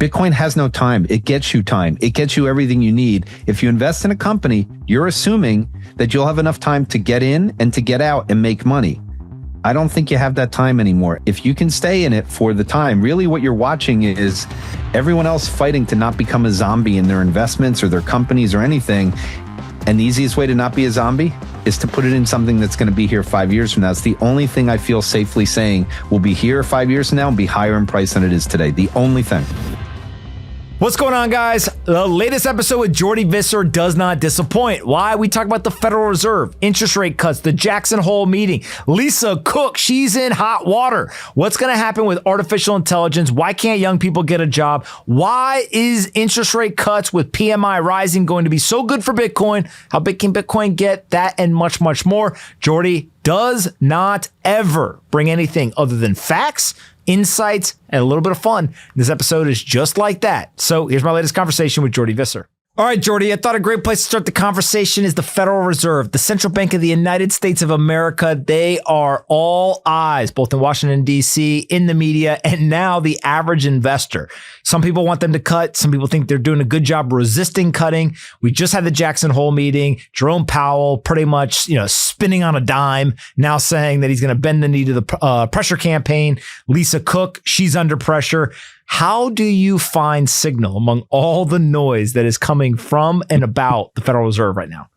Bitcoin has no time. It gets you time. It gets you everything you need. If you invest in a company, you're assuming that you'll have enough time to get in and to get out and make money. I don't think you have that time anymore. If you can stay in it for the time, really what you're watching is everyone else fighting to not become a zombie in their investments or their companies or anything. And the easiest way to not be a zombie is to put it in something that's going to be here 5 years from now. It's the only thing I feel safely saying will be here 5 years from now and be higher in price than it is today. The only thing. What's going on, guys? The latest episode with Jordi Visser does not disappoint. Why? We talk about the Federal Reserve, interest rate cuts, the Jackson Hole meeting, Lisa Cook, she's in hot water. What's going to happen with artificial intelligence? Why can't young people get a job? Why is interest rate cuts with PMI rising going to be so good for Bitcoin? How big can Bitcoin get? That and much, much more. Jordi does not ever bring anything other than facts, insights, and a little bit of fun. This episode is just like that. So here's my latest conversation with Jordi Visser. All right, Jordi, I thought a great place to start the conversation is the Federal Reserve, the central bank of the United States of America. They are all eyes, both in Washington, D.C., in the media, and now the average investor. Some people want them to cut. Some people think they're doing a good job resisting cutting. We just had the Jackson Hole meeting. Jerome Powell pretty much, spinning on a dime, now saying that he's going to bend the knee to the pressure campaign. Lisa Cook, she's under pressure. How do you find signal among all the noise that is coming from and about the Federal Reserve right now?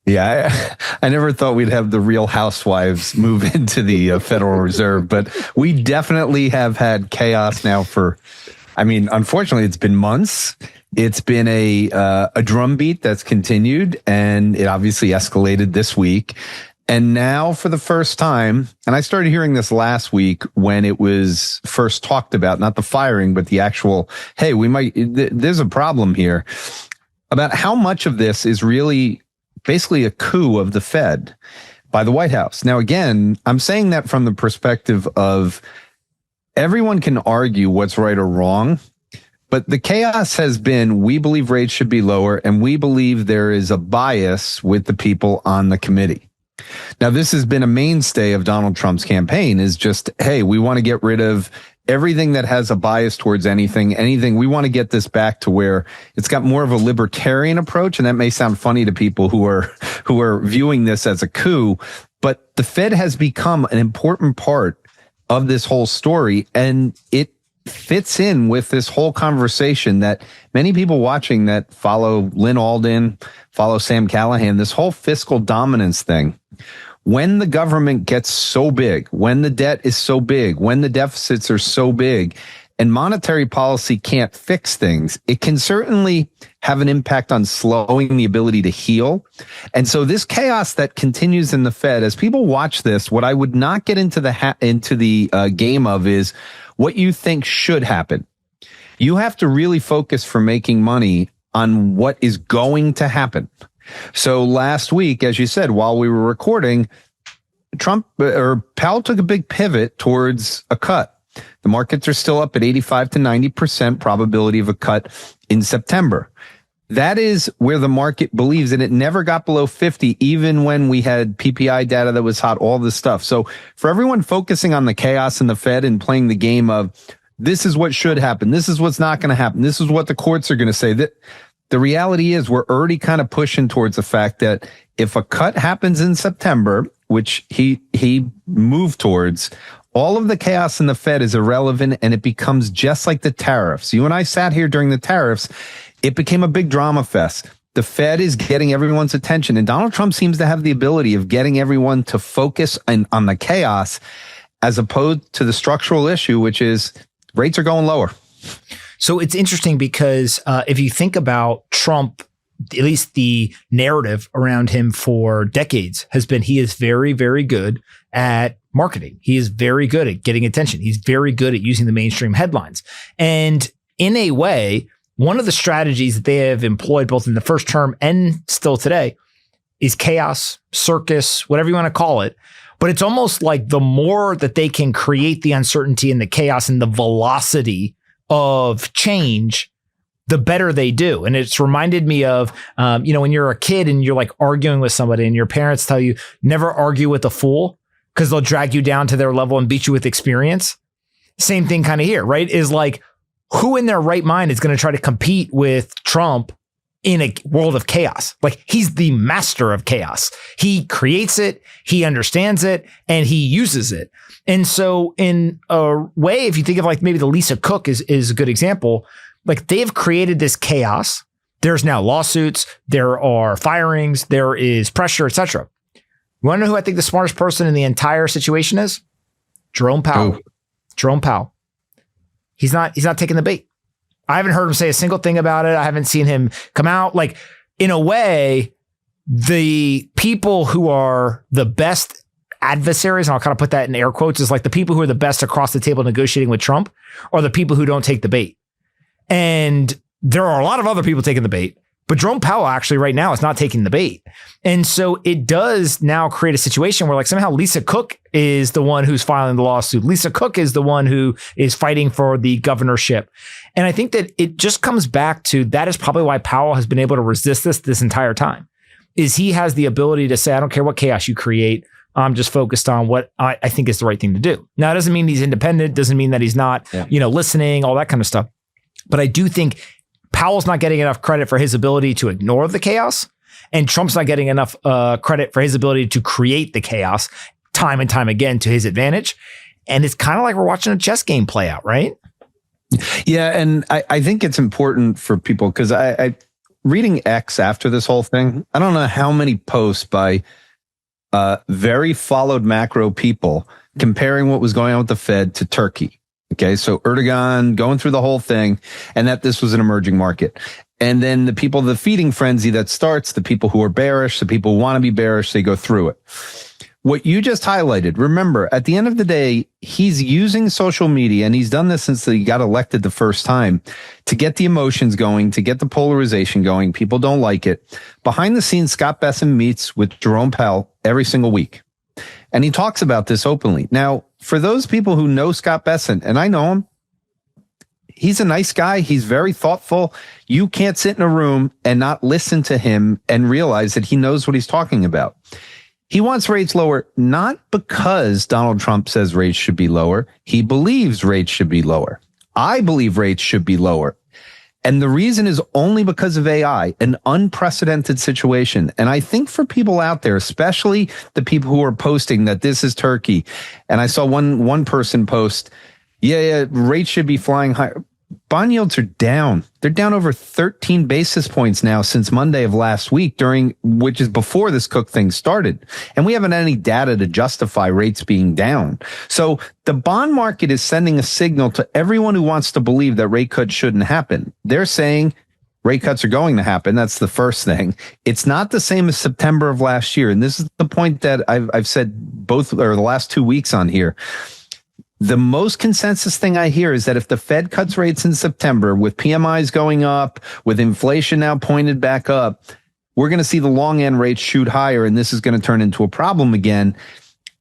Yeah, I never thought we'd have the Real Housewives move into the Federal Reserve, but we definitely have had chaos now unfortunately, it's been months. It's been a drumbeat that's continued, and it obviously escalated this week. And now for the first time, and I started hearing this last week when it was first talked about, not the firing, but the actual, hey, there's a problem here, about how much of this is really basically a coup of the Fed by the White House. Now, again, I'm saying that from the perspective of everyone can argue what's right or wrong, but the chaos has been, we believe rates should be lower, and we believe there is a bias with the people on the committee. Now, this has been a mainstay of Donald Trump's campaign, is just, hey, we want to get rid of everything that has a bias towards anything. We want to get this back to where it's got more of a libertarian approach. And that may sound funny to people who are viewing this as a coup, but the Fed has become an important part of this whole story. And it fits in with this whole conversation that many people watching that follow Lynn Alden, follow Sam Callahan, this whole fiscal dominance thing. When the government gets so big, when the debt is so big, when the deficits are so big, and monetary policy can't fix things, it can certainly have an impact on slowing the ability to heal. And so this chaos that continues in the Fed, as people watch this, what I would not get into the game of is what you think should happen. You have to really focus for making money on what is going to happen. So last week, as you said, while we were recording, Powell took a big pivot towards a cut. The markets are still up at 85 to 90% probability of a cut in September. That is where the market believes, and it never got below 50, even when we had PPI data that was hot, all this stuff. So for everyone focusing on the chaos in the Fed and playing the game of this is what should happen, this is what's not going to happen, this is what the courts are going to say, that the reality is we're already kind of pushing towards the fact that if a cut happens in September, which he moved towards, all of the chaos in the Fed is irrelevant, and it becomes just like the tariffs. You and I sat here during the tariffs. It became a big drama fest. The Fed is getting everyone's attention, and Donald Trump seems to have the ability of getting everyone to focus on the chaos as opposed to the structural issue, which is rates are going lower. So it's interesting because if you think about Trump, at least the narrative around him for decades has been he is very, very good at marketing. He is very good at getting attention. He's very good at using the mainstream headlines. And in a way, one of the strategies that they have employed both in the first term and still today is chaos, circus, whatever you want to call it. But it's almost like the more that they can create the uncertainty and the chaos and the velocity of change, the better they do. And it's reminded me of, when you're a kid and you're like arguing with somebody and your parents tell you never argue with a fool because they'll drag you down to their level and beat you with experience. Same thing kind of here, right? Is like, who in their right mind is going to try to compete with Trump in a world of chaos? Like, he's the master of chaos. He creates it, he understands it, and he uses it. And so in a way, if you think of like maybe the Lisa Cook is a good example, like they've created this chaos. There's now lawsuits, there are firings, there is pressure, etc. You want to know who I think the smartest person in the entire situation is? Jerome Powell. Oh. Jerome Powell. He's not taking the bait. I haven't heard him say a single thing about it. I haven't seen him come out. Like, in a way, the people who are the best adversaries, and I'll kind of put that in air quotes, is like the people who are the best across the table negotiating with Trump are the people who don't take the bait. And there are a lot of other people taking the bait, but Jerome Powell actually right now is not taking the bait. And so it does now create a situation where like somehow Lisa Cook is the one who's filing the lawsuit. Lisa Cook is the one who is fighting for the governorship. And I think that it just comes back to that is probably why Powell has been able to resist this entire time, is he has the ability to say, I don't care what chaos you create. I'm just focused on what I think is the right thing to do. Now, it doesn't mean he's independent, doesn't mean that he's not, listening, all that kind of stuff. But I do think Powell's not getting enough credit for his ability to ignore the chaos, and Trump's not getting enough credit for his ability to create the chaos time and time again to his advantage. And it's kind of like we're watching a chess game play out, right? Yeah, and I think it's important for people because I reading X after this whole thing, I don't know how many posts by very followed macro people comparing what was going on with the Fed to Turkey. Okay, so Erdogan going through the whole thing, and that this was an emerging market. And then the people, the feeding frenzy that starts, the people who are bearish, the people who want to be bearish, they go through it. What you just highlighted, remember, at the end of the day, he's using social media, and he's done this since he got elected the first time, to get the emotions going, to get the polarization going. People don't like it. Behind the scenes, Scott Bessent meets with Jerome Powell every single week. And he talks about this openly. Now, for those people who know Scott Bessent, and I know him, he's a nice guy. He's very thoughtful. You can't sit in a room and not listen to him and realize that he knows what he's talking about. He wants rates lower, not because Donald Trump says rates should be lower. He believes rates should be lower. I believe rates should be lower. And the reason is only because of AI, an unprecedented situation. And I think for people out there, especially the people who are posting that this is Turkey, and I saw one person post, yeah, rates should be flying higher. Bond yields are down. They're down over 13 basis points now since Monday of last week, which is before this Cook thing started. And we haven't had any data to justify rates being down. So the bond market is sending a signal to everyone who wants to believe that rate cuts shouldn't happen. They're saying rate cuts are going to happen. That's the first thing. It's not the same as September of last year. And this is the point that I've said both or the last 2 weeks on here. The most consensus thing I hear is that if the Fed cuts rates in September with PMIs going up, with inflation now pointed back up, we're going to see the long end rates shoot higher, and this is going to turn into a problem again.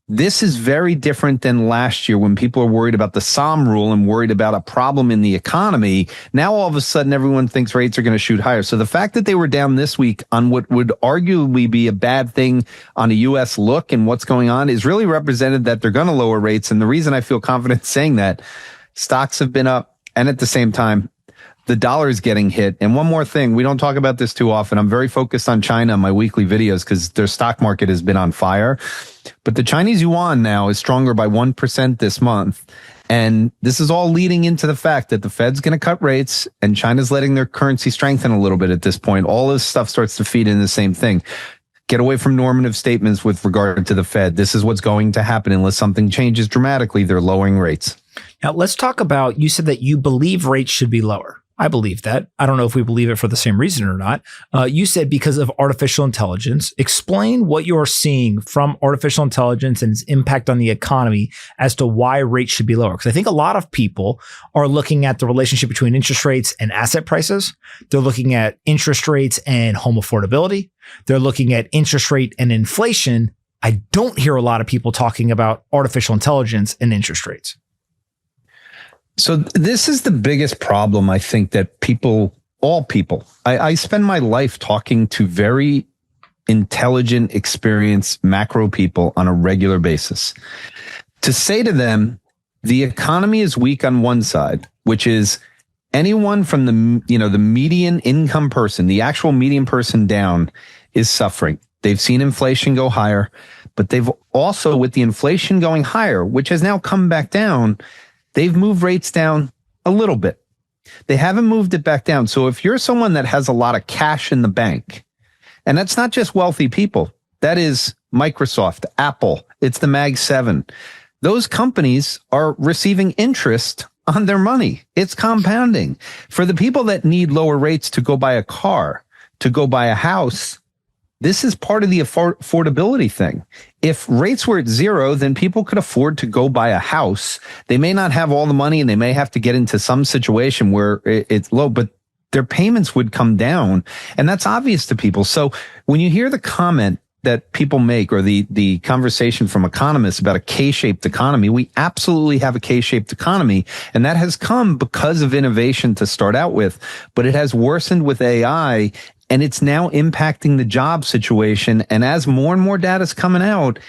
This is very different than last year when people are worried about the SOM rule and worried about a problem in the economy. Now, all of a sudden, everyone thinks rates are going to shoot higher. So the fact that they were down this week on what would arguably be a bad thing on a U.S. look and what's going on is really represented that they're going to lower rates. And the reason I feel confident saying that, stocks have been up, and at the same time, the dollar is getting hit. And one more thing, we don't talk about this too often. I'm very focused on China in my weekly videos because their stock market has been on fire. But the Chinese yuan now is stronger by 1% this month. And this is all leading into the fact that the Fed's going to cut rates and China's letting their currency strengthen a little bit at this point. All this stuff starts to feed in the same thing. Get away from normative statements with regard to the Fed. This is what's going to happen unless something changes dramatically. They're lowering rates. Now, let's talk about, you said that you believe rates should be lower. I believe that. I don't know if we believe it for the same reason or not. You said because of artificial intelligence. Explain what you're seeing from artificial intelligence and its impact on the economy as to why rates should be lower. Because I think a lot of people are looking at the relationship between interest rates and asset prices. They're looking at interest rates and home affordability. They're looking at interest rate and inflation. I don't hear a lot of people talking about artificial intelligence and interest rates. So this is the biggest problem, I think, that all people, I spend my life talking to very intelligent, experienced macro people on a regular basis. To say to them, the economy is weak on one side, which is anyone from the median income person, the actual median person down, is suffering. They've seen inflation go higher, but they've also, with the inflation going higher, which has now come back down, they've moved rates down a little bit. They haven't moved it back down. So if you're someone that has a lot of cash in the bank, and that's not just wealthy people, that is Microsoft, Apple, it's the Mag 7. Those companies are receiving interest on their money. It's compounding. For the people that need lower rates to go buy a car, to go buy a house, this is part of the affordability thing. If rates were at zero, then people could afford to go buy a house. They may not have all the money and they may have to get into some situation where it's low, but their payments would come down. And that's obvious to people. So when you hear the comment that people make, or the conversation from economists about a K-shaped economy, we absolutely have a K-shaped economy. And that has come because of innovation to start out with, but it has worsened with AI, and it's now impacting the job situation. And as more and more data is coming out,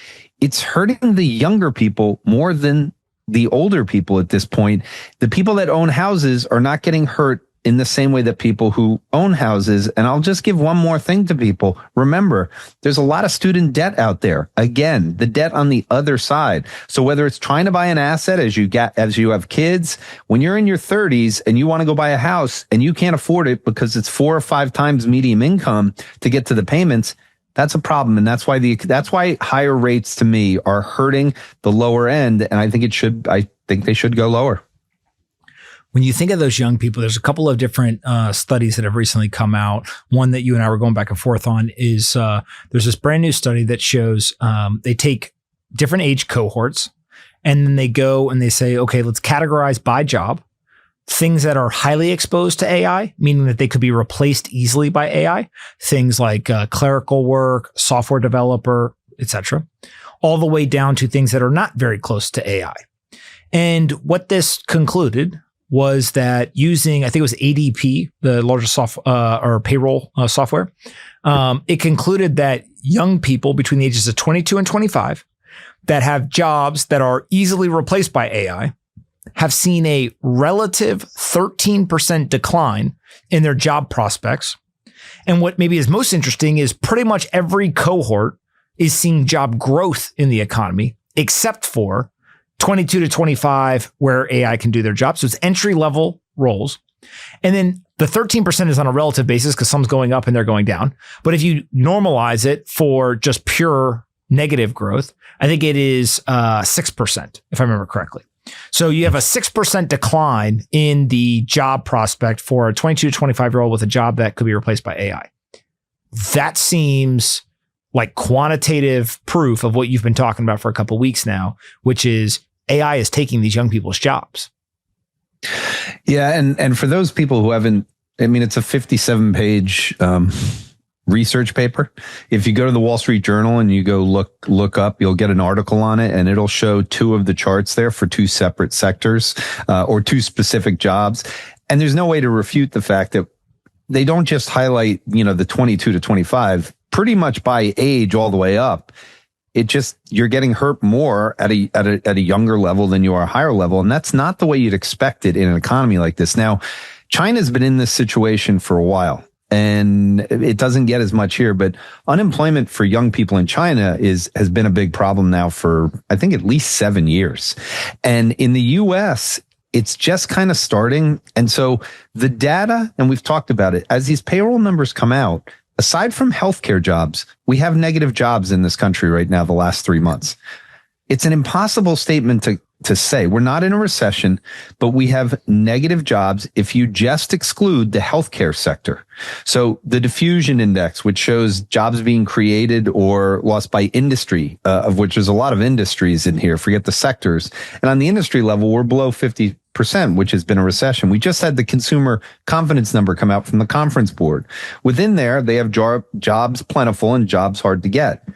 it's hurting the younger people more than the older people at this point. The people that own houses are not getting hurt in the same way that people who own houses. And I'll just give one more thing to people. Remember, there's a lot of student debt out there. Again, the debt on the other side. So whether it's trying to buy an asset as you have kids, when you're in your 30s and you want to go buy a house and you can't afford it because it's 4 or 5 times median income to get to the payments, that's a problem. And that's why higher rates to me are hurting the lower end. And I think they should go lower. When you think of those young people, there's a couple of different studies that have recently come out. One that you and I were going back and forth on is there's this brand new study that shows they take different age cohorts and then they go and they say, okay, let's categorize by job things that are highly exposed to AI, meaning that they could be replaced easily by AI, things like clerical work, software developer, etc., all the way down to things that are not very close to AI. And what this concluded was that using, I think it was ADP, the largest payroll software, it concluded that young people between the ages of 22 and 25 that have jobs that are easily replaced by AI have seen a relative 13% decline in their job prospects. And what maybe is most interesting is pretty much every cohort is seeing job growth in the economy, except for 22 to 25, where AI can do their job. So it's entry-level roles. And then the 13% is on a relative basis because some's going up and they're going down. But if you normalize it for just pure negative growth, I think it is 6%, if I remember correctly. So you have a 6% decline in the job prospect for a 22 to 25-year-old with a job that could be replaced by AI. That seems like quantitative proof of what you've been talking about for a couple of weeks now, which is AI is taking these young people's jobs. Yeah. And for those people who haven't, I mean, it's a 57-page research paper. If you go to the Wall Street Journal and you go look up, you'll get an article on it, and it'll show 2 of the charts there for 2 separate sectors or 2 specific jobs. And there's no way to refute the fact that they don't just highlight, the 22 to 25, pretty much by age all the way up. It just, you're getting hurt more at a younger level than you are a higher level. And that's not the way you'd expect it in an economy like this. Now, China's been in this situation for a while, and it doesn't get as much here, but unemployment for young people in China has been a big problem now for, I think, at least 7 years. And in the US, it's just kind of starting. And so the data, and we've talked about it, as these payroll numbers come out, aside from healthcare jobs, we have negative jobs in this country right now the last 3 months. It's an impossible statement to say. We're not in a recession, but we have negative jobs if you just exclude the healthcare sector. So the diffusion index, which shows jobs being created or lost by industry, of which there's a lot of industries in here, forget the sectors. And on the industry level, we're below 50%, which has been a recession. We just had the consumer confidence number come out from the Conference Board. Within there, they have jobs plentiful and jobs hard to get.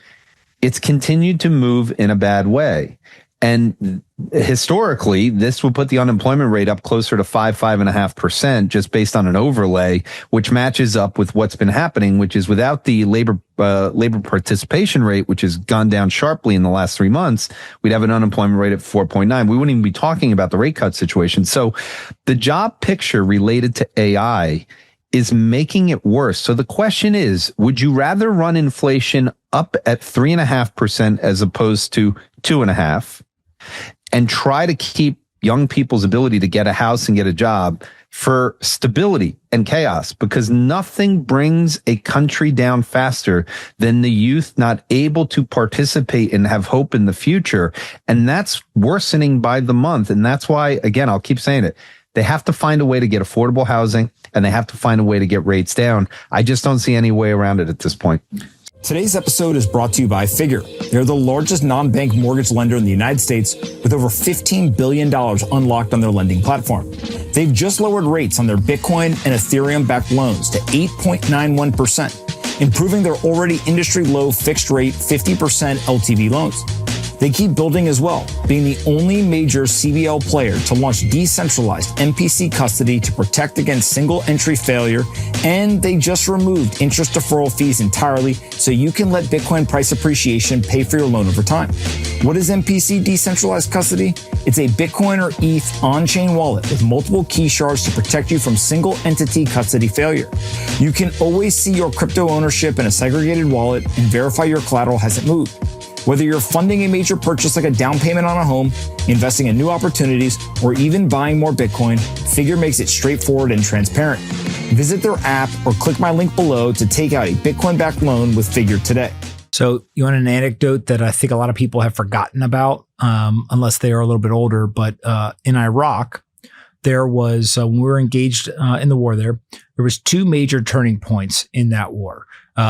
It's continued to move in a bad way. And historically, this would put the unemployment rate up closer to 5.5% just based on an overlay, which matches up with what's been happening, which is without the labor participation rate, which has gone down sharply in the last 3 months, we'd have an unemployment rate of 4.9. We wouldn't even be talking about the rate cut situation. So the job picture related to AI is making it worse. So the question is, would you rather run inflation up at 3.5% as opposed to 2.5%? And try to keep young people's ability to get a house and get a job for stability and chaos, because nothing brings a country down faster than the youth not able to participate and have hope in the future. And that's worsening by the month. And that's why, again, I'll keep saying it. They have to find a way to get affordable housing, and they have to find a way to get rates down. I just don't see any way around it at this point. Today's episode is brought to you by Figure. They're the largest non-bank mortgage lender in the United States with over $15 billion unlocked on their lending platform. They've just lowered rates on their Bitcoin and Ethereum-backed loans to 8.91%, improving their already industry-low fixed-rate 50% LTV loans. They keep building as well, being the only major CBL player to launch decentralized MPC custody to protect against single entry failure. And they just removed interest deferral fees entirely so you can let Bitcoin price appreciation pay for your loan over time. What is MPC decentralized custody? It's a Bitcoin or ETH on-chain wallet with multiple key shards to protect you from single entity custody failure. You can always see your crypto ownership in a segregated wallet and verify your collateral hasn't moved. Whether you're funding a major purchase like a down payment on a home, investing in new opportunities, or even buying more Bitcoin, Figure makes it straightforward and transparent. Visit their app or click my link below to take out a Bitcoin-backed loan with Figure today. So you want an anecdote that I think a lot of people have forgotten about, unless they are a little bit older, but in Iraq, there was, when we were engaged in the war there was two major turning points in that war.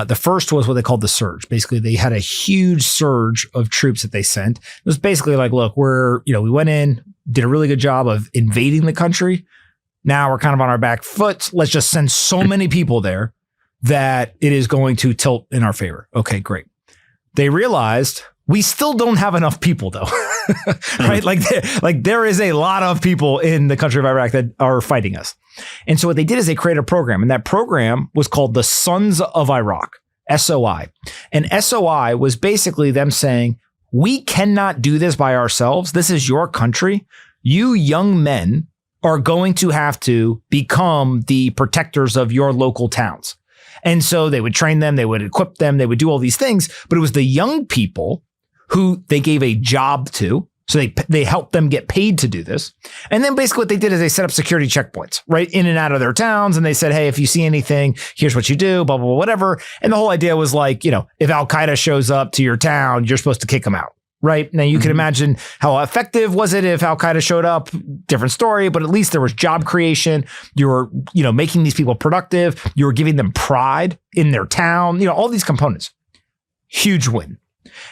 The first was what they called the surge. Basically, they had a huge surge of troops that they sent. It was basically like, look, we went in, did a really good job of invading the country. Now we're kind of on our back foot. Let's just send so many people there that it is going to tilt in our favor. Okay, great. They realized we still don't have enough people though, right? Like there is a lot of people in the country of Iraq that are fighting us. And so what they did is they created a program, and that program was called the Sons of Iraq, SOI. And SOI was basically them saying, we cannot do this by ourselves. This is your country. You young men are going to have to become the protectors of your local towns. And so they would train them, they would equip them, they would do all these things, but it was the young people who they gave a job to. So they helped them get paid to do this. And then basically what they did is they set up security checkpoints right in and out of their towns. And they said, hey, if you see anything, here's what you do, blah, blah, blah, whatever. And the whole idea was like, if Al-Qaeda shows up to your town, you're supposed to kick them out. Right. Now you can imagine how effective was it if Al-Qaeda showed up? Different story, but at least there was job creation. You were, making these people productive. You were giving them pride in their town, all these components. Huge win.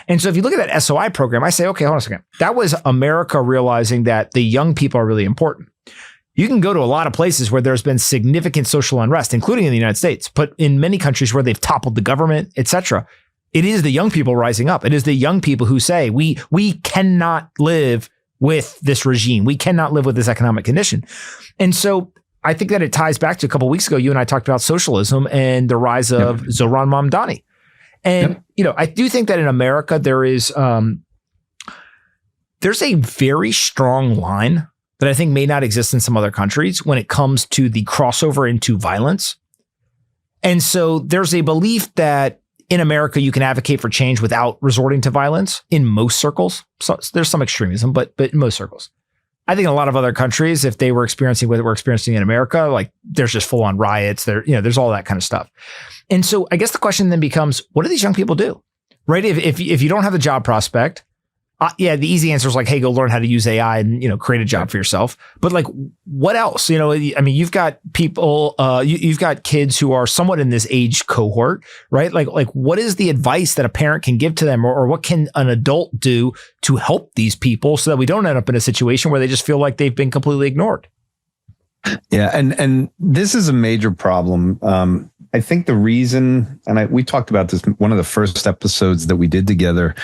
And so if you look at that SOI program, I say, okay, hold on a second. That was America realizing that the young people are really important. You can go to a lot of places where there's been significant social unrest, including in the United States, but in many countries where they've toppled the government, etc. It is the young people rising up. It is the young people who say, we cannot live with this regime. We cannot live with this economic condition. And so I think that it ties back to a couple of weeks ago, you and I talked about socialism and the rise of Zohran Mamdani. And, I do think that in America, there's a very strong line that I think may not exist in some other countries when it comes to the crossover into violence. And so there's a belief that in America, you can advocate for change without resorting to violence in most circles. So there's some extremism, but in most circles. I think in a lot of other countries, if they were experiencing what we're experiencing in America, like there's just full on riots there, there's all that kind of stuff. And so I guess the question then becomes, what do these young people do? Right? If you don't have the job prospect, the easy answer is like, hey, go learn how to use AI and, create a job for yourself. But like, what else? You've got people, you've got kids who are somewhat in this age cohort, right? Like what is the advice that a parent can give to them, or what can an adult do to help these people so that we don't end up in a situation where they just feel like they've been completely ignored? Yeah. And this is a major problem. I think the reason, and we talked about this, one of the first episodes that we did together,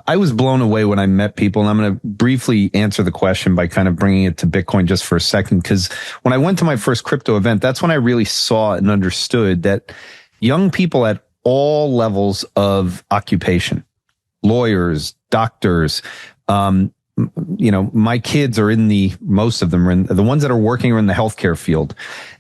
I was blown away when I met people, and I'm going to briefly answer the question by kind of bringing it to Bitcoin just for a second. Because when I went to my first crypto event, that's when I really saw and understood that young people at all levels of occupation, lawyers, doctors, my kids are most of them are the ones that are working are in the healthcare field,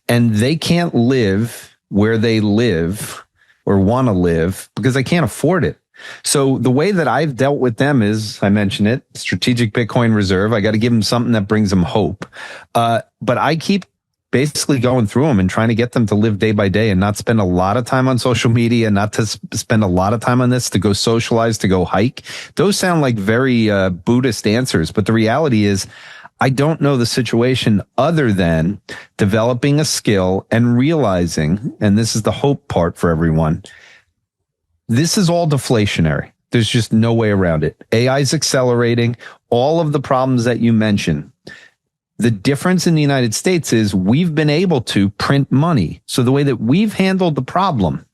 and they can't live where they live or want to live because they can't afford it. So the way that I've dealt with them is, I mentioned it, strategic Bitcoin reserve. I got to give them something that brings them hope. But I keep basically going through them and trying to get them to live day by day and not spend a lot of time on social media, not to spend a lot of time on this, to go socialize, to go hike. Those sound like very Buddhist answers, but the reality is I don't know the situation other than developing a skill and realizing, and this is the hope part for everyone, this is all deflationary. There's just no way around it. AI is accelerating all of the problems that you mentioned. The difference in the United States is we've been able to print money. So the way that we've handled the problem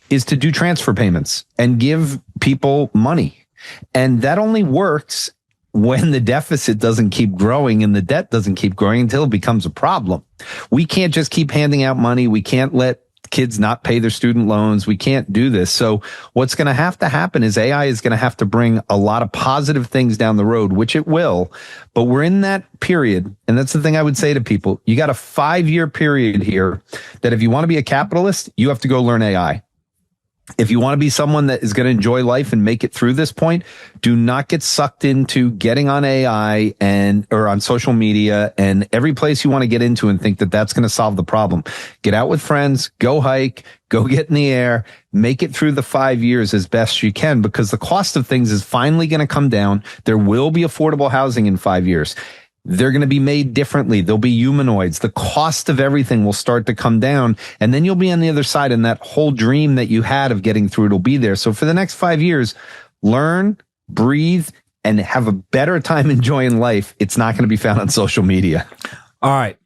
is to do transfer payments and give people money. And that only works when the deficit doesn't keep growing and the debt doesn't keep growing until it becomes a problem. We can't just keep handing out money. We can't let kids not pay their student loans. We can't do this. So what's going to have to happen is AI is going to have to bring a lot of positive things down the road, which it will. But we're in that period. And that's the thing I would say to people. You got a 5-year period here that if you want to be a capitalist, you have to go learn AI. If you want to be someone that is going to enjoy life and make it through this point, do not get sucked into getting on AI or on social media and every place you want to get into and think that that's going to solve the problem. Get out with friends, go hike, go get in the air, make it through the 5 years as best you can, because the cost of things is finally going to come down. There will be affordable housing in 5 years. They're going to be made differently. There'll be humanoids. The cost of everything will start to come down. And then you'll be on the other side, and that whole dream that you had of getting through it will be there. So for the next 5 years, learn, breathe, and have a better time enjoying life. It's not going to be found on social media. All right.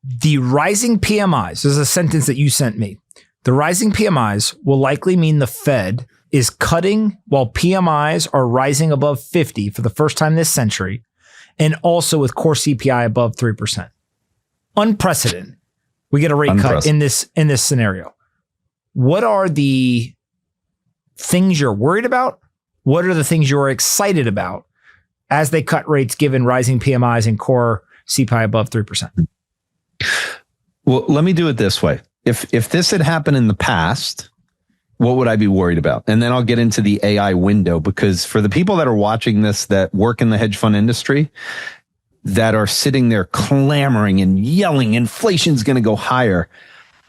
The rising PMIs, this is a sentence that you sent me. The rising PMIs will likely mean the Fed is cutting while PMIs are rising above 50 for the first time this century, and also with core CPI above 3%. Unprecedented. We get a rate cut in this scenario. What are the things you're worried about? What are the things you're excited about as they cut rates given rising PMIs and core CPI above 3%? Well, let me do it this way. If this had happened in the past, what would I be worried about? And then I'll get into the AI window, because for the people that are watching this that work in the hedge fund industry, that are sitting there clamoring and yelling, inflation's going to go higher.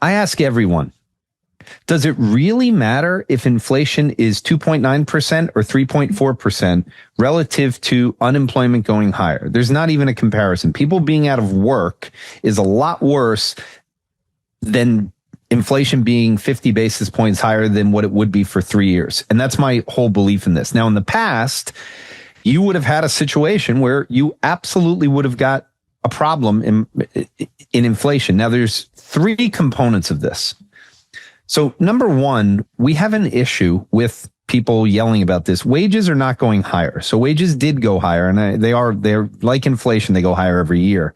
I ask everyone, does it really matter if inflation is 2.9% or 3.4% relative to unemployment going higher? There's not even a comparison. People being out of work is a lot worse than inflation being 50 basis points higher than what it would be for 3 years. And that's my whole belief in this. Now, in the past, you would have had a situation where you absolutely would have got a problem in inflation. Now, there's 3 components of this. So number one, we have an issue with people yelling about this. Wages are not going higher. So wages did go higher, and they're like inflation. They go higher every year.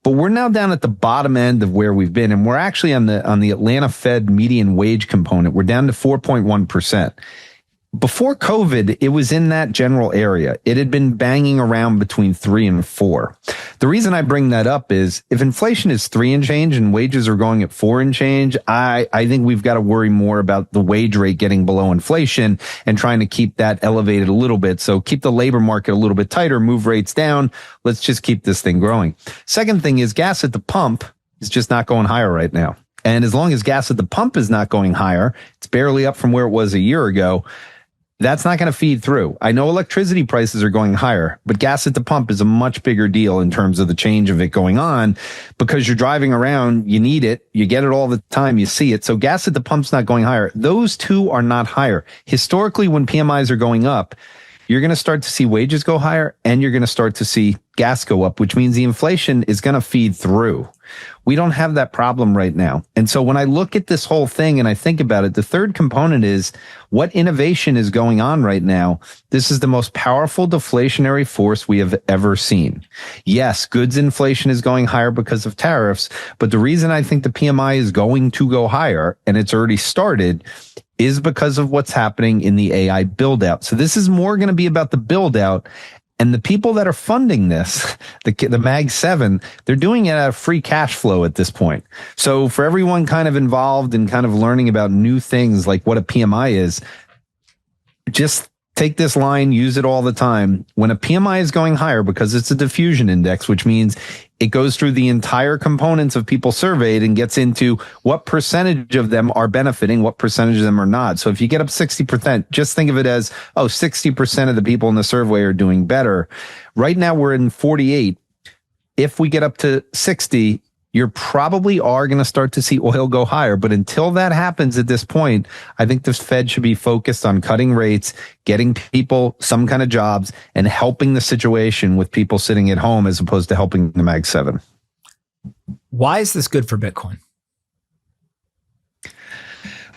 But we're now down at the bottom end of where we've been, and we're actually on the Atlanta Fed median wage component. We're down to 4.1%. Before COVID, it was in that general area. It had been banging around between 3 and 4. The reason I bring that up is if inflation is 3 and change and wages are going at 4 and change, I think we've got to worry more about the wage rate getting below inflation and trying to keep that elevated a little bit. So keep the labor market a little bit tighter, move rates down. Let's just keep this thing growing. Second thing is gas at the pump is just not going higher right now. And as long as gas at the pump is not going higher, it's barely up from where it was a year ago. That's not going to feed through. I know electricity prices are going higher, but gas at the pump is a much bigger deal in terms of the change of it going on, because you're driving around, you need it, you get it all the time, you see it. So gas at the pump's not going higher. Those two are not higher. Historically, when PMIs are going up, you're going to start to see wages go higher and you're going to start to see gas go up, which means the inflation is going to feed through. We don't have that problem right now. And so when I look at this whole thing and I think about it, the third component is what innovation is going on right now. This is the most powerful deflationary force we have ever seen. Yes, goods inflation is going higher because of tariffs, but the reason I think the PMI is going to go higher, and it's already started, is because of what's happening in the AI build out. So this is more going to be about the build out. And the people that are funding this, the Mag 7, they're doing it out of free cash flow at this point. So for everyone kind of involved in kind of learning about new things like what a PMI is, just take this line, use it all the time. When a PMI is going higher, because it's a diffusion index, which means it goes through the entire components of people surveyed and gets into what percentage of them are benefiting, what percentage of them are not. So if you get up 60%, just think of it as, 60% of the people in the survey are doing better. Right now we're in 48. If we get up to 60, you probably are going to start to see oil go higher. But until that happens at this point, I think the Fed should be focused on cutting rates, getting people some kind of jobs, and helping the situation with people sitting at home as opposed to helping the Mag 7. Why is this good for Bitcoin?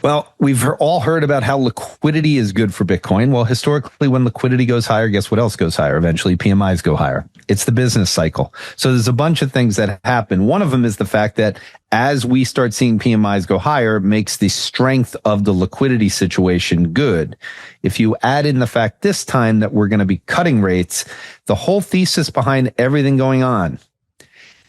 Well, we've all heard about how liquidity is good for Bitcoin. Well, historically, when liquidity goes higher, guess what else goes higher? Eventually, PMIs go higher. It's the business cycle. So there's a bunch of things that happen. One of them is the fact that as we start seeing PMIs go higher, it makes the strength of the liquidity situation good. If you add in the fact this time that we're going to be cutting rates, the whole thesis behind everything going on,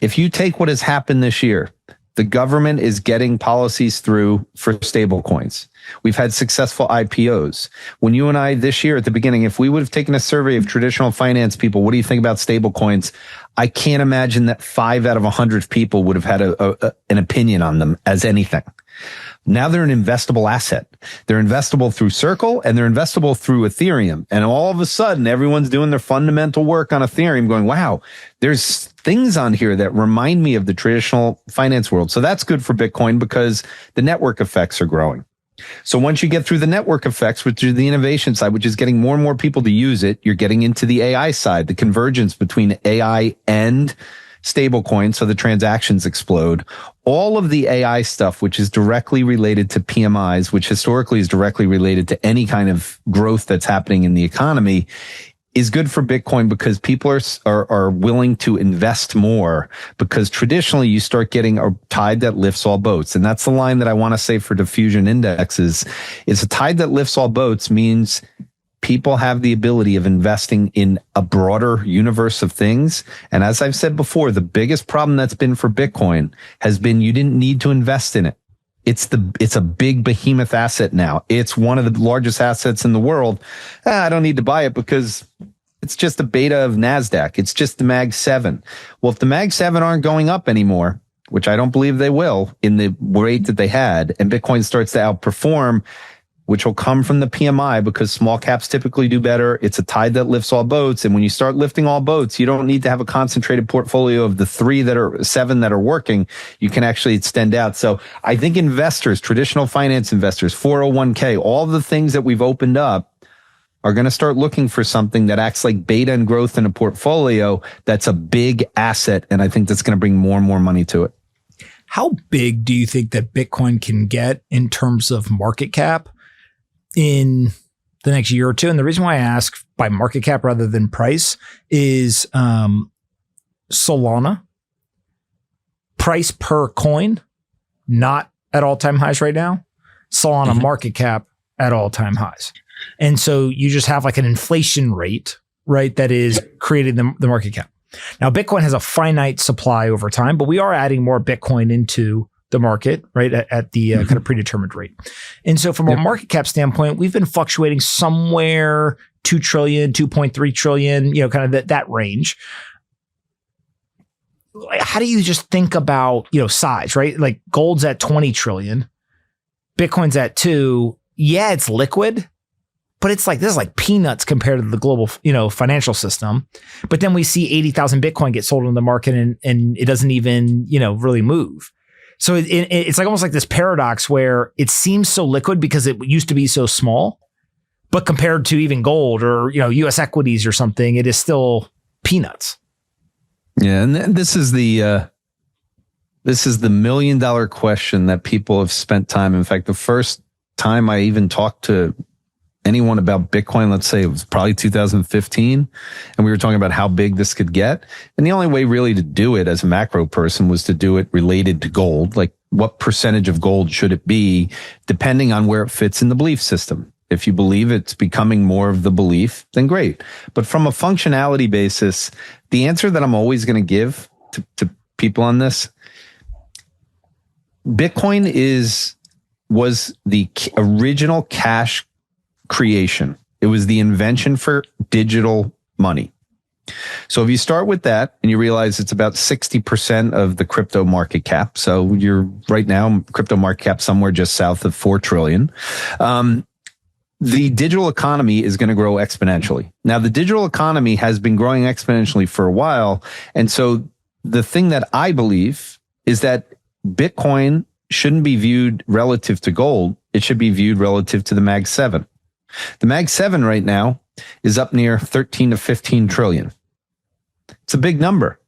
if you take what has happened this year, the government is getting policies through for stable coins. We've had successful IPOs. When you and I this year at the beginning, if we would have taken a survey of traditional finance people, what do you think about stable coins? I can't imagine that 5 out of 100 people would have had an opinion on them as anything. Now they're an investable asset. They're investable through Circle and they're investable through Ethereum. And all of a sudden, everyone's doing their fundamental work on Ethereum going, wow, there's things on here that remind me of the traditional finance world. So that's good for Bitcoin because the network effects are growing. So once you get through the network effects, which is the innovation side, which is getting more and more people to use it, you're getting into the AI side, the convergence between AI and stablecoin, so the transactions explode. All of the AI stuff, which is directly related to PMIs, which historically is directly related to any kind of growth that's happening in the economy, is good for Bitcoin because people are willing to invest more because traditionally you start getting a tide that lifts all boats. And that's the line that I want to say for diffusion indexes is a tide that lifts all boats means people have the ability of investing in a broader universe of things. And as I've said before, the biggest problem that's been for Bitcoin has been you didn't need to invest in it. It's a big behemoth asset now. It's one of the largest assets in the world. I don't need to buy it because it's just a beta of NASDAQ. It's just the Mag 7. Well, if the Mag 7 aren't going up anymore, which I don't believe they will in the rate that they had, and Bitcoin starts to outperform, which will come from the PMI because small caps typically do better. It's a tide that lifts all boats. And when you start lifting all boats, you don't need to have a concentrated portfolio of the 7 that are working. You can actually extend out. So I think investors, traditional finance investors, 401k, all the things that we've opened up are going to start looking for something that acts like beta and growth in a portfolio that's a big asset. And I think that's going to bring more and more money to it. How big do you think that Bitcoin can get in terms of market cap in the next year or two? And the reason why I ask by market cap rather than price is Solana, price per coin, not at all-time highs right now. Solana market cap at all-time highs. And so you just have like an inflation rate, right, that is creating the market cap. Now, Bitcoin has a finite supply over time, but we are adding more Bitcoin into the market, right, at the kind of predetermined rate. And so from a market cap standpoint, we've been fluctuating somewhere 2 trillion, 2.3 trillion, kind of that range. How do you just think about, size, right? Like gold's at 20 trillion, Bitcoin's at 2. Yeah, it's liquid, but it's like, this is like peanuts compared to the global, financial system. But then we see 80,000 Bitcoin get sold in the market and it doesn't even, really move. So it's like almost like this paradox where it seems so liquid because it used to be so small, but compared to even gold or, US equities or something, it is still peanuts. Yeah. And this is the This is the $1 million question that people have spent time. In fact, the first time I even talked to anyone about Bitcoin, let's say it was probably 2015, and we were talking about how big this could get. And the only way really to do it as a macro person was to do it related to gold. Like, what percentage of gold should it be, depending on where it fits in the belief system? If you believe it's becoming more of the belief, then great. But from a functionality basis, the answer that I'm always going to give to people on this, Bitcoin was the original cash creation. It was the invention for digital money. So if you start with that and you realize it's about 60% of the crypto market cap. So you're right now, crypto market cap somewhere just south of 4 trillion. The digital economy is going to grow exponentially. Now, the digital economy has been growing exponentially for a while. And so the thing that I believe is that Bitcoin shouldn't be viewed relative to gold. It should be viewed relative to the Mag 7. The Mag 7 right now is up near 13 to 15 trillion. It's a big number.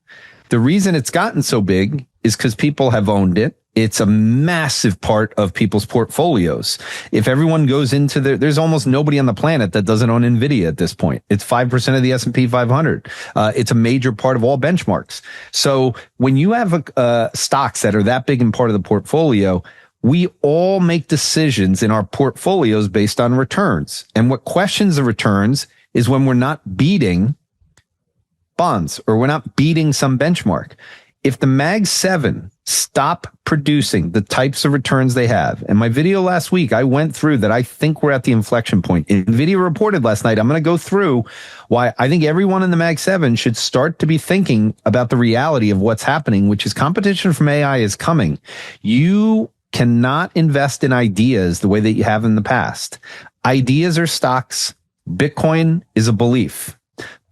The reason it's gotten so big is because people have owned it. It's a massive part of people's portfolios. If everyone goes into there's almost nobody on the planet that doesn't own NVIDIA at this point. It's 5% of the S&P 500. It's a major part of all benchmarks. So when you have stocks that are that big and part of the portfolio, we all make decisions in our portfolios based on returns. And what questions the returns is when we're not beating bonds or we're not beating some benchmark. If the Mag 7 stop producing the types of returns they have, and my video last week, I went through that I think we're at the inflection point. NVIDIA reported last night, I'm going to go through why I think everyone in the Mag 7 should start to be thinking about the reality of what's happening, which is competition from AI is coming. You cannot invest in ideas the way that you have in the past. Ideas are stocks. Bitcoin is a belief.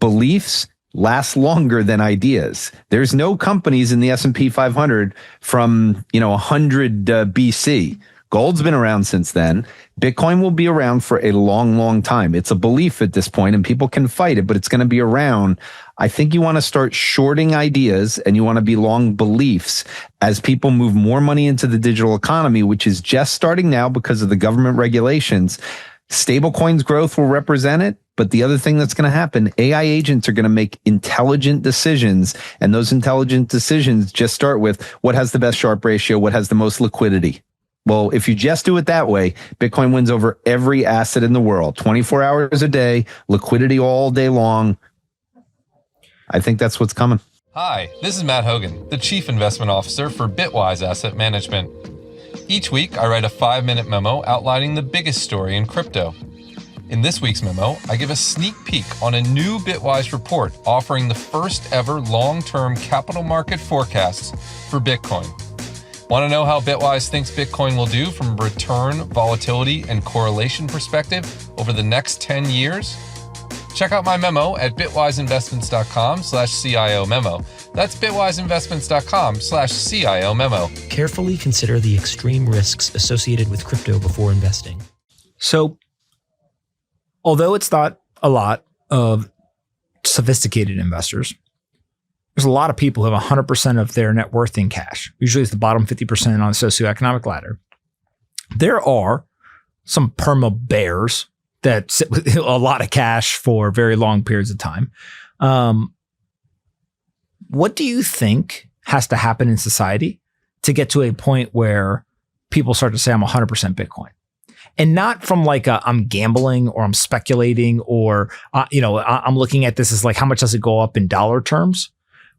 Beliefs last longer than ideas. There's no companies in the S&P 500 from, 100 BC. Gold's been around since then. Bitcoin will be around for a long, long time. It's a belief at this point, and people can fight it, but it's going to be around. I think you want to start shorting ideas and you want to be long beliefs as people move more money into the digital economy, which is just starting now because of the government regulations. Stablecoins growth will represent it. But the other thing that's going to happen, AI agents are going to make intelligent decisions. And those intelligent decisions just start with what has the best Sharpe ratio, what has the most liquidity. Well, if you just do it that way, Bitcoin wins over every asset in the world, 24 hours a day, liquidity all day long. I think that's what's coming. Hi, this is Matt Hogan, the Chief Investment Officer for Bitwise Asset Management. Each week, I write a 5-minute memo outlining the biggest story in crypto. In this week's memo, I give a sneak peek on a new Bitwise report offering the first ever long-term capital market forecasts for Bitcoin. Want to know how Bitwise thinks Bitcoin will do from a return, volatility, and correlation perspective over the next 10 years? Check out my memo at bitwiseinvestments.com/CIO memo. That's bitwiseinvestments.com/CIO memo. Carefully consider the extreme risks associated with crypto before investing. So, although it's not a lot of sophisticated investors, there's a lot of people who have 100% of their net worth in cash. Usually it's the bottom 50% on the socioeconomic ladder. There are some perma bears that sit with a lot of cash for very long periods of time. What do you think has to happen in society to get to a point where people start to say, I'm 100% Bitcoin? And not from like I'm gambling or I'm speculating or, I'm looking at this as like, how much does it go up in dollar terms?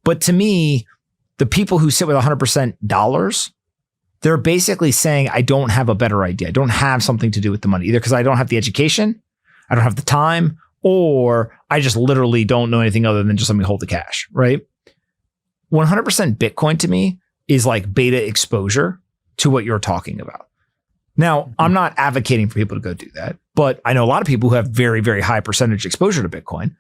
But to me, the people who sit with 100% dollars, they're basically saying, I don't have a better idea. I don't have something to do with the money, either because I don't have the education, I don't have the time, or I just literally don't know anything other than just let me hold the cash, right? 100% Bitcoin to me is like beta exposure to what you're talking about. Now, I'm not advocating for people to go do that, but I know a lot of people who have very, very high percentage exposure to Bitcoin.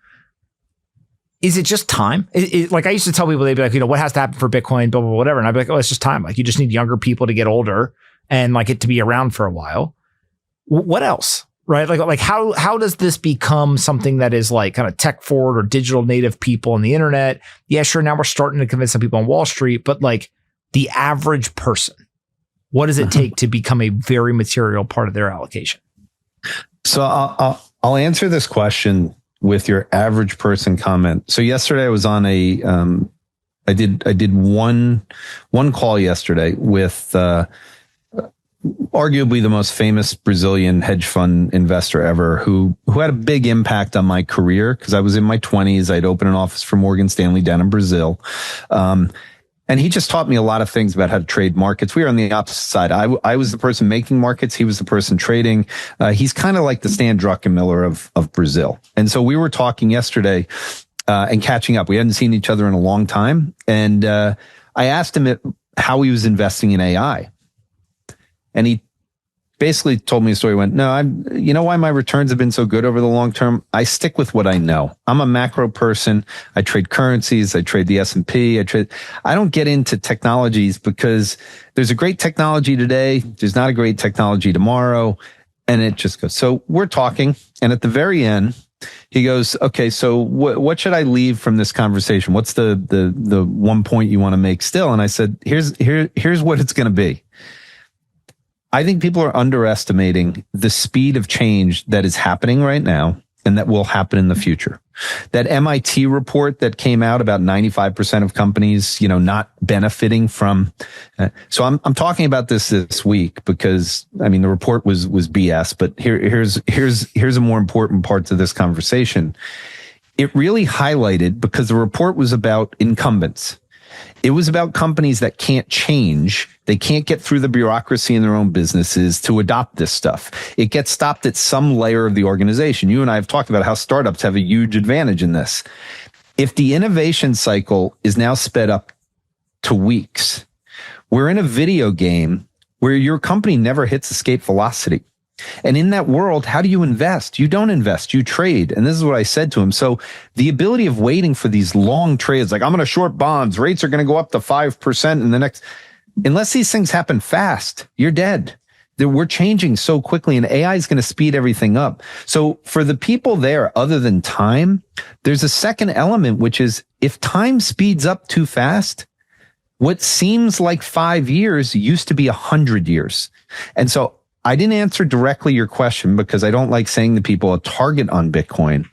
Is it just time? Like I used to tell people, they'd be like, what has to happen for Bitcoin, blah, blah, blah, whatever. And I'd be like, it's just time. Like you just need younger people to get older and like it to be around for a while. What else? Right? Like how does this become something that is like kind of tech forward or digital native people on the internet? Yeah, sure. Now we're starting to convince some people on Wall Street, but like, the average person, what does it take to become a very material part of their allocation? So I'll answer this question with your average person comment. So yesterday I was on I did one call yesterday with arguably the most famous Brazilian hedge fund investor ever, who had a big impact on my career because I was in my 20s. I'd opened an office for Morgan Stanley down in Brazil. And he just taught me a lot of things about how to trade markets. We were on the opposite side. I was the person making markets. He was the person trading. He's kind of like the Stan Druckenmiller of Brazil. And so we were talking yesterday and catching up. We hadn't seen each other in a long time. And I asked him how he was investing in AI. And he basically told me a story. He went, no, you know why my returns have been so good over the long term? I stick with what I know. I'm a macro person. I trade currencies. I trade the S&P. I don't get into technologies because there's a great technology today. There's not a great technology tomorrow. And it just goes. So we're talking. And at the very end, he goes, okay, so what should I leave from this conversation? What's the one point you want to make still? And I said, here's what it's going to be. I think people are underestimating the speed of change that is happening right now and that will happen in the future. That MIT report that came out about 95% of companies, not benefiting from. So I'm talking about this week because I mean the report was BS. But here's a more important part to this conversation. It really highlighted because the report was about incumbents. It was about companies that can't change. They can't get through the bureaucracy in their own businesses to adopt this stuff. It gets stopped at some layer of the organization. You and I have talked about how startups have a huge advantage in this. If the innovation cycle is now sped up to weeks, we're in a video game where your company never hits escape velocity. And in that world, how do you invest? You don't invest, you trade. And this is what I said to him. So the ability of waiting for these long trades, like I'm going to short bonds, rates are going to go up to 5% in the next, unless these things happen fast, you're dead. We're changing so quickly and AI is going to speed everything up. So for the people there, other than time, there's a second element, which is if time speeds up too fast, what seems like 5 years used to be 100 years. And so I didn't answer directly your question because I don't like saying to people a target on Bitcoin.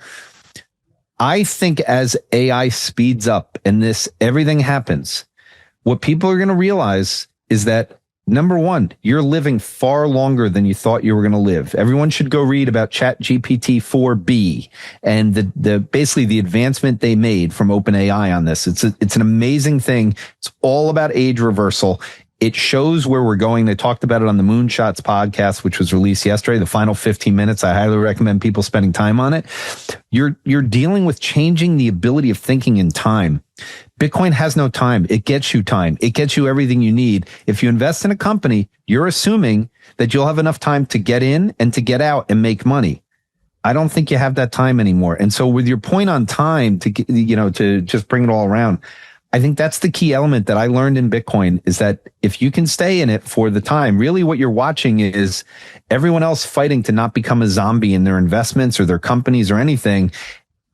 I think as AI speeds up and everything happens, what people are going to realize is that number one, you're living far longer than you thought you were going to live. Everyone should go read about ChatGPT 4B and the basically the advancement they made from OpenAI on this. It's an amazing thing. It's all about age reversal. It shows where we're going. They talked about it on the Moonshots podcast, which was released yesterday, the final 15 minutes. I highly recommend people spending time on it. You're dealing with changing the ability of thinking in time. Bitcoin has no time. It gets you time. It gets you everything you need. If you invest in a company, you're assuming that you'll have enough time to get in and to get out and make money. I don't think you have that time anymore. And so with your point on time to just bring it all around, I think that's the key element that I learned in Bitcoin is that if you can stay in it for the time, really what you're watching is everyone else fighting to not become a zombie in their investments or their companies or anything.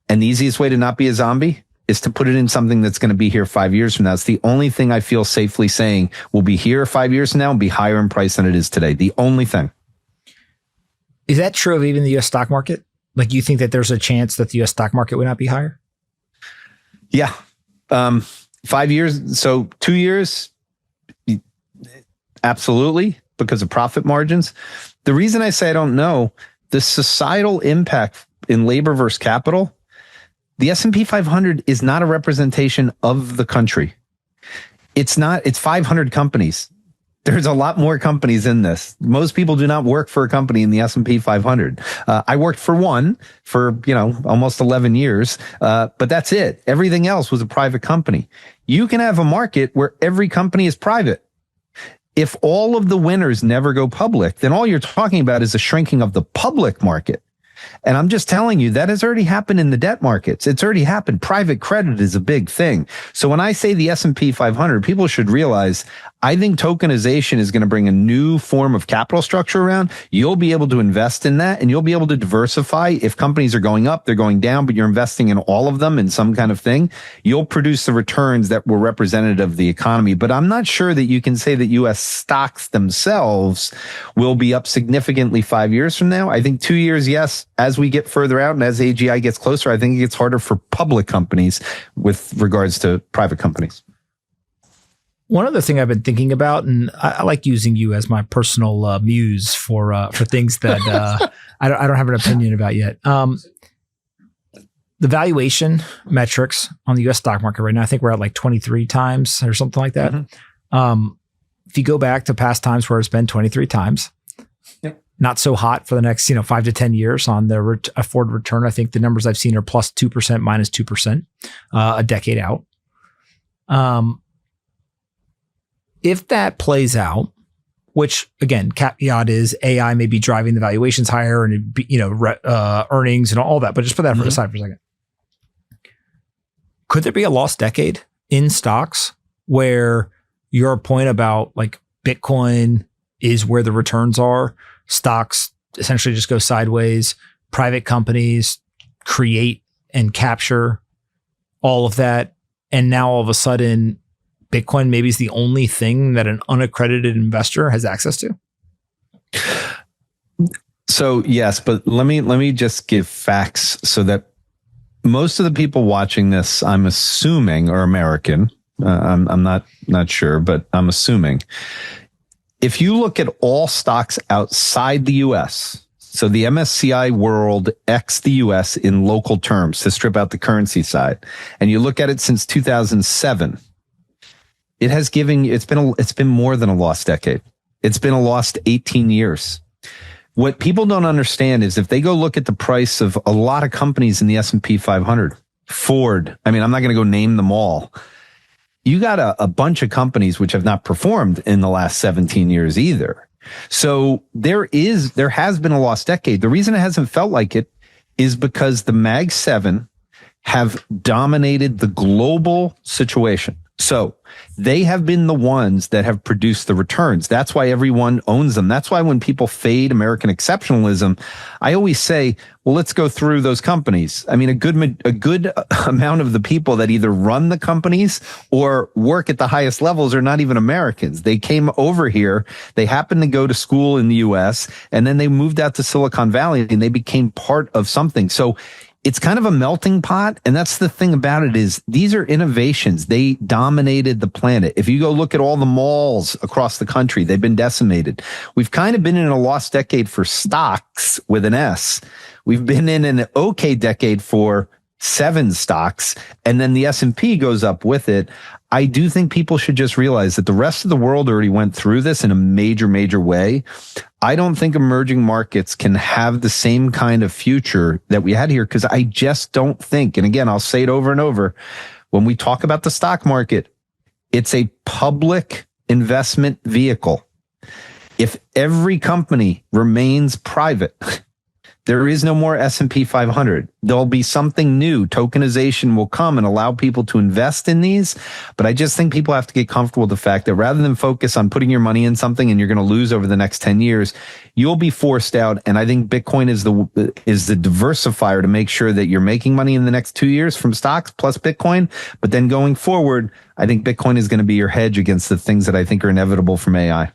And the easiest way to not be a zombie is to put it in something that's going to be here 5 years from now. It's the only thing I feel safely saying will be here 5 years from now and be higher in price than it is today. The only thing. Is that true of even the U.S. stock market? Like you think that there's a chance that the U.S. stock market would not be higher? Yeah. 5 years. So 2 years. Absolutely. Because of profit margins. The reason I say I don't know, the societal impact in labor versus capital, the S&P 500 is not a representation of the country. It's 500 companies. There's a lot more companies in this. Most people do not work for a company in the S&P 500. I worked for one for, almost 11 years. But that's it. Everything else was a private company. You can have a market where every company is private. If all of the winners never go public, then all you're talking about is a shrinking of the public market. And I'm just telling you, that has already happened in the debt markets. It's already happened. Private credit is a big thing. So when I say the S&P 500, people should realize I think tokenization is going to bring a new form of capital structure around. You'll be able to invest in that and you'll be able to diversify. If companies are going up, they're going down, but you're investing in all of them in some kind of thing, you'll produce the returns that were representative of the economy. But I'm not sure that you can say that U.S. stocks themselves will be up significantly 5 years from now. I think 2 years, yes. As we get further out and as AGI gets closer, I think it gets harder for public companies with regards to private companies. One other thing I've been thinking about, and I like using you as my personal muse for things that I don't have an opinion about yet. The valuation metrics on the U.S. stock market right now, I think we're at like 23 times or something like that. Mm-hmm. If you go back to past times where it's been 23 times, yep. Not so hot for the next 5 to 10 years on the afford return. I think the numbers I've seen are plus 2%, -2%, a decade out. If that plays out, which again, caveat is AI may be driving the valuations higher and earnings and all that, but just put that for aside for a second. Could there be a lost decade in stocks where your point about like Bitcoin is where the returns are, stocks essentially just go sideways, private companies create and capture all of that, and now all of a sudden Bitcoin maybe is the only thing that an unaccredited investor has access to? So yes, but let me just give facts so that most of the people watching this, I'm assuming, are American. I'm not sure, but I'm assuming. If you look at all stocks outside the U.S., so the MSCI World X the U.S. in local terms, to strip out the currency side, and you look at it since 2007. It's been more than a lost decade. It's been a lost 18 years. What people don't understand is if they go look at the price of a lot of companies in the S&P 500, Ford, I'm not going to go name them all. You got a bunch of companies which have not performed in the last 17 years either. So there has been a lost decade. The reason it hasn't felt like it is because the Mag 7 have dominated the global situation. So they have been the ones that have produced the returns. That's why everyone owns them. That's why when people fade American exceptionalism, I always say, well, let's go through those companies. A good amount of the people that either run the companies or work at the highest levels are not even Americans. They came over here. They happened to go to school in the US, and then they moved out to Silicon Valley and they became part of something. So it's kind of a melting pot. And that's the thing about it is these are innovations. They dominated the planet. If you go look at all the malls across the country, they've been decimated. We've kind of been in a lost decade for stocks with an S. We've been in an okay decade for 7 stocks, and then the S&P goes up with it. I do think people should just realize that the rest of the world already went through this in a major, major way. I don't think emerging markets can have the same kind of future that we had here because I just don't think, and again, I'll say it over and over, when we talk about the stock market, it's a public investment vehicle. If every company remains private, there is no more S&P 500. There'll be something new. Tokenization will come and allow people to invest in these. But I just think people have to get comfortable with the fact that rather than focus on putting your money in something and you're going to lose over the next 10 years, you'll be forced out. And I think Bitcoin is the diversifier to make sure that you're making money in the next 2 years from stocks plus Bitcoin. But then going forward, I think Bitcoin is going to be your hedge against the things that I think are inevitable from AI.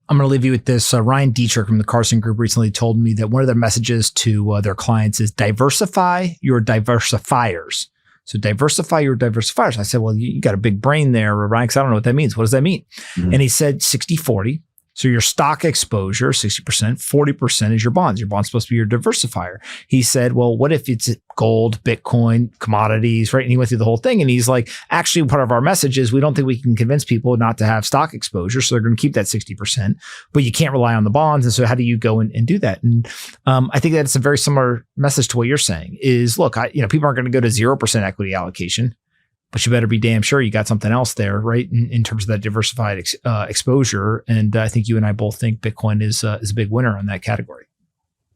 I'm going to leave you with this. Ryan Dietrich from the Carson Group recently told me that one of their messages to their clients is diversify your diversifiers. So diversify your diversifiers. I said, well, you got a big brain there, Ryan, because I don't know what that means. What does that mean? Mm-hmm. And he said 60-40. So your stock exposure, 60%, 40% is your bonds. Your bond's supposed to be your diversifier. He said, well, what if it's gold, Bitcoin, commodities, right? And he went through the whole thing. And he's like, actually, part of our message is we don't think we can convince people not to have stock exposure. So they're going to keep that 60%, but you can't rely on the bonds. And so how do you go and do that? And I think that's a very similar message to what you're saying is, look, people aren't going to go to 0% equity allocation. But you better be damn sure you got something else there, right? In terms of that diversified exposure. And I think you and I both think Bitcoin is a big winner in that category.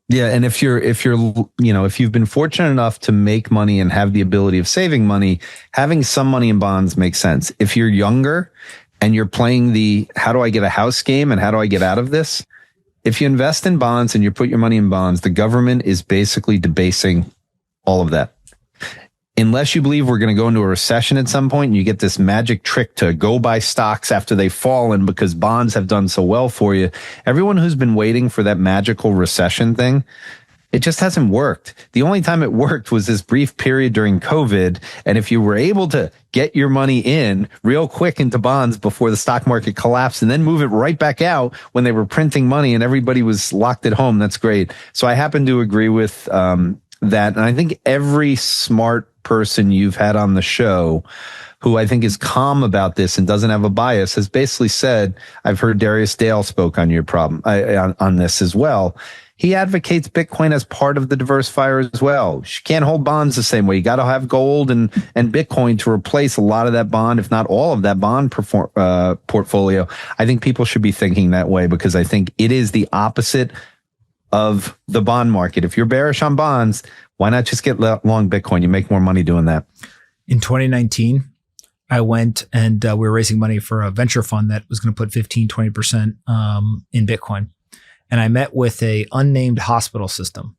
Yeah. And if you've been fortunate enough to make money and have the ability of saving money, having some money in bonds makes sense. If you're younger and you're playing the how do I get a house game and how do I get out of this? If you invest in bonds and you put your money in bonds, the government is basically debasing all of that. Unless you believe we're going to go into a recession at some point and you get this magic trick to go buy stocks after they've fallen because bonds have done so well for you. Everyone who's been waiting for that magical recession thing, it just hasn't worked. The only time it worked was this brief period during COVID. And if you were able to get your money in real quick into bonds before the stock market collapsed and then move it right back out when they were printing money and everybody was locked at home, that's great. So I happen to agree with that. And I think every smart person you've had on the show who I think is calm about this and doesn't have a bias has basically said, I've heard Darius Dale spoke on your problem on this as well. He advocates Bitcoin as part of the diversifier as well. You can't hold bonds the same way. You got to have gold and Bitcoin to replace a lot of that bond, if not all of that bond portfolio. I think people should be thinking that way because I think it is the opposite of the bond market. If you're bearish on bonds, why not just get long Bitcoin? You make more money doing that. In 2019, I went and we were raising money for a venture fund that was going to put 15, 20% in Bitcoin. And I met with a unnamed hospital system.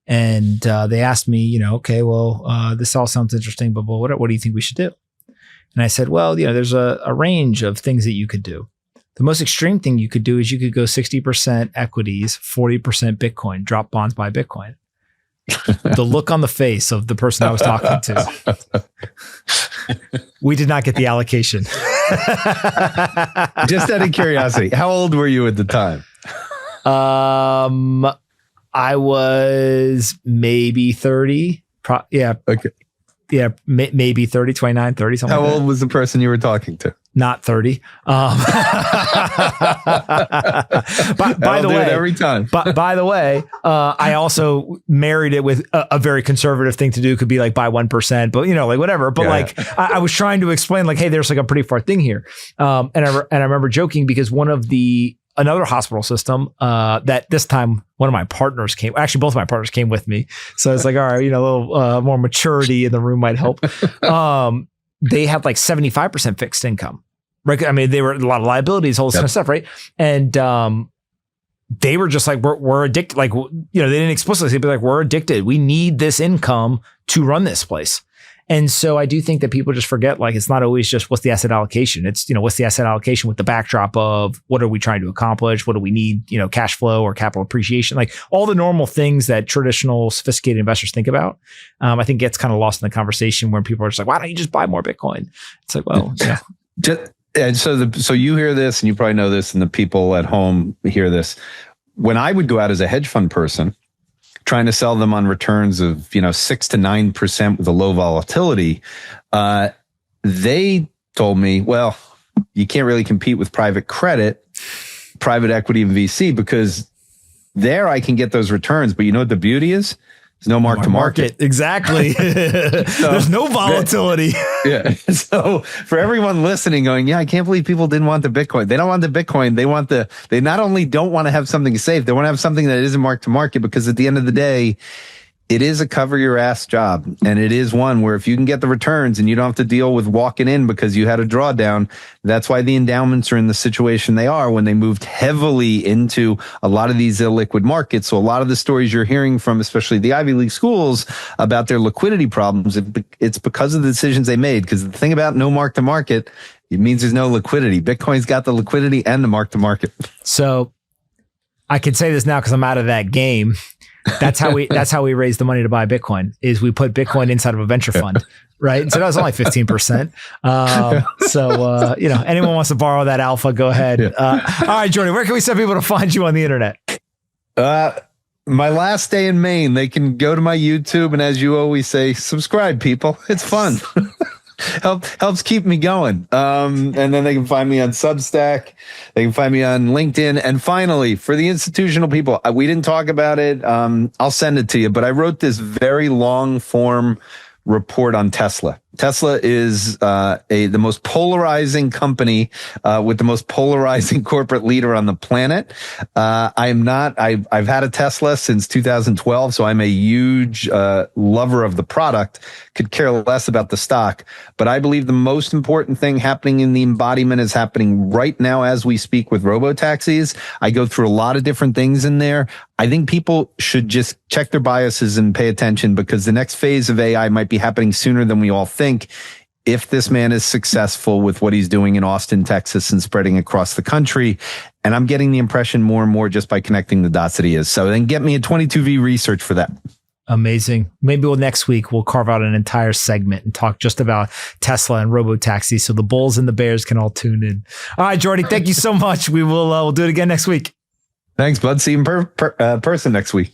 And they asked me, okay, well, this all sounds interesting, but what do you think we should do? And I said, well, there's a range of things that you could do. The most extreme thing you could do is you could go 60% equities, 40% Bitcoin, drop bonds, buy Bitcoin. The look on the face of the person I was talking to. We did not get the allocation. Just out of curiosity, how old were you at the time? I was maybe 30. Yeah. Okay. Yeah. Maybe 30, 29, 30, something How like old was the person you were talking to? Not 30. By the way, every time. By the way, I also married it with a very conservative thing to do. Could be like buy 1%, but like whatever. But I was trying to explain like, hey, there's like a pretty far thing here. And I remember joking because another hospital system that this time one of my partners came. Actually, both of my partners came with me. So it's like, all right, a little more maturity in the room might help. They had like 75% fixed income, right? I mean, they were a lot of liabilities, all this kind of stuff, right? And they were just like, we're addicted. Like, they didn't explicitly say, but like, we're addicted. We need this income to run this place. And so I do think that people just forget, like, it's not always just what's the asset allocation. It's, what's the asset allocation with the backdrop of what are we trying to accomplish? What do we need, cash flow or capital appreciation, like all the normal things that traditional sophisticated investors think about. I think gets kind of lost in the conversation where people are just like, why don't you just buy more Bitcoin? It's like, well, And so you hear this and you probably know this and the people at home hear this. When I would go out as a hedge fund person, trying to sell them on returns of 6 to 9% with a low volatility, they told me, well, you can't really compete with private credit, private equity, and VC because there I can get those returns. But you know what the beauty is? There's no mark to market. Exactly. There's no volatility. Yeah. So for everyone listening going, I can't believe people didn't want the Bitcoin. They don't want the Bitcoin. They not only don't want to have something safe, they want to have something that isn't mark to market because at the end of the day, it is a cover your ass job. And it is one where if you can get the returns and you don't have to deal with walking in because you had a drawdown, that's why the endowments are in the situation they are when they moved heavily into a lot of these illiquid markets. So a lot of the stories you're hearing from, especially the Ivy League schools about their liquidity problems, it's because of the decisions they made. Because the thing about no mark to market, it means there's no liquidity. Bitcoin's got the liquidity and the mark to market. So I can say this now because I'm out of that game. That's how we raise the money to buy Bitcoin is we put Bitcoin inside of a venture fund, right? And so that was only 15%. Anyone wants to borrow that alpha, go ahead. All right, Jordi, where can we send people to find you on the internet? My last day in Maine, they can go to my YouTube and as you always say, subscribe people. It's fun. Helps keep me going. And then they can find me on Substack. They can find me on LinkedIn. And finally, for the institutional people, we didn't talk about it. I'll send it to you, but I wrote this very long form report on Tesla. Tesla is the most polarizing company with the most polarizing corporate leader on the planet. I've had a Tesla since 2012, so I'm a huge lover of the product, could care less about the stock. But I believe the most important thing happening in the embodiment is happening right now as we speak with robo-taxis. I go through a lot of different things in there. I think people should just check their biases and pay attention, because the next phase of AI might be happening sooner than we all think. If this man is successful with what he's doing in Austin, Texas, and spreading across the country. And I'm getting the impression more and more just by connecting the dots that he is. So then get me a 22V research for that. Amazing. Maybe next week we'll carve out an entire segment and talk just about Tesla and robo-taxi, so the bulls and the bears can all tune in. All right, Jordi, thank you so much. We'll do it again next week. Thanks, bud. See you in person next week.